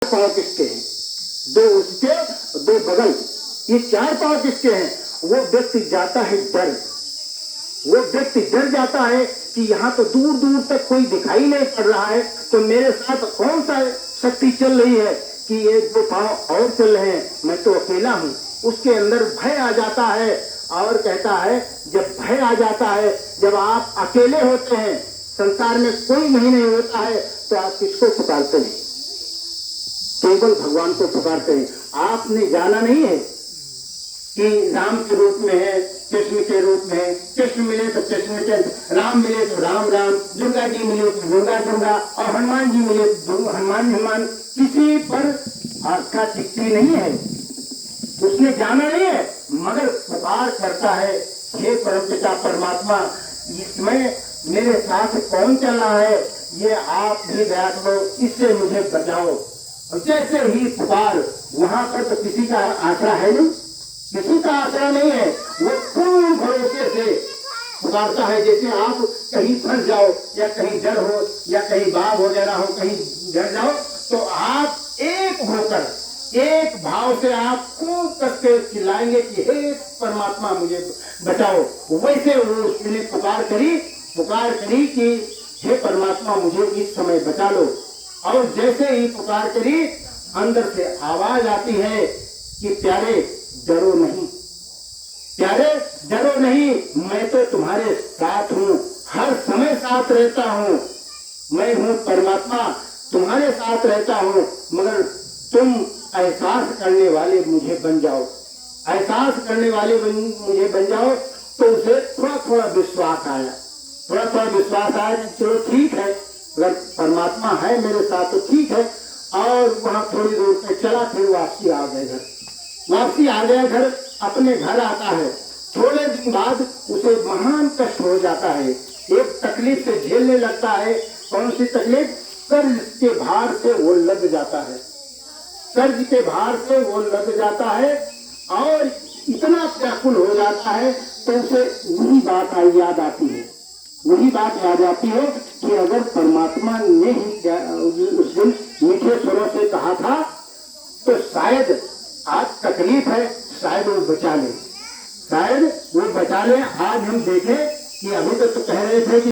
पांव किसके हैं? दो उसके, दो बगल, ये चार पांव किसके हैं? वो व्यक्ति जाता है डर, वो व्यक्ति डर जाता है कि यहाँ तो दूर दूर तक कोई दिखाई नहीं पड़ रहा है, तो मेरे साथ कौन सा शक्ति चल रही है कि ये दो पांव और चल रहे हैं, मैं तो अकेला हूँ। उसके अंदर भय आ जाता है और कहता है, जब भय आ जाता है, जब आप अकेले होते हैं, संसार में कोई नहीं होता है, तो आप किसको पुकारते हैं? केवल भगवान को पुकारते हैं। आपने जाना नहीं है कि राम के रूप में है, कृष्ण के रूप में है, कृष्ण मिले तो कृष्ण के, राम मिले तो राम राम, दुर्गा जी मिले तो दुर्गा दुर्गा, और हनुमान जी मिले तो हनुमान हनुमान। किसी पर आस्था टिकती नहीं है, उसने जाना नहीं है, मगर पुकार करता है, हे परमपिता परमात्मा, इसमें मेरे साथ कौन चल रहा है, ये आप भी दया करो, इससे मुझे बचाओ। जैसे ही पुकार, वहां पर तो किसी का आसरा है नहीं, किसी का आसरा नहीं है, वो पूर्ण भरोसे से पुकारता है। जैसे आप कहीं फंस जाओ, या कहीं डर हो, या कहीं बाघ वगैरह हो, कहीं डर जाओ, तो आप एक होकर, एक भाव से आप खूब कस के चिल्लाएंगे कि हे परमात्मा मुझे बचाओ। वैसे उसने पुकार करी कि हे परमात्मा मुझे इस समय बचा लो। और जैसे ही पुकार करी, अंदर से आवाज आती है कि प्यारे डरो नहीं, प्यारे डरो नहीं, मैं तो तुम्हारे साथ हूँ, हर समय साथ रहता हूँ, मैं हूँ परमात्मा, तुम्हारे साथ रहता हूँ, मगर तुम एहसास करने वाले मुझे बन जाओ, एहसास करने वाले मुझे बन जाओ। तो उसे थोड़ा थोड़ा विश्वास आया, चलो ठीक है, अगर परमात्मा है मेरे साथ तो ठीक है। और वहां थोड़ी दूर पे चला, फिर वापसी आ गया घर, अपने घर आता है। थोड़े दिन बाद उसे महान कष्ट हो जाता है, एक तकलीफ से झेलने लगता है। कौन सी तकलीफ? कर्ज के भार से वो लग जाता है, कर्ज के भार से वो लग जाता है, और इतना व्याकुल हो जाता है, तो उसे वही बात याद आती है कि अगर परमात्मा ने ही उस दिन मीठे स्वरों से कहा था, तो शायद आज तकलीफ है, शायद वो बचा ले। आज हम देखें कि अभी तो कह रहे थे कि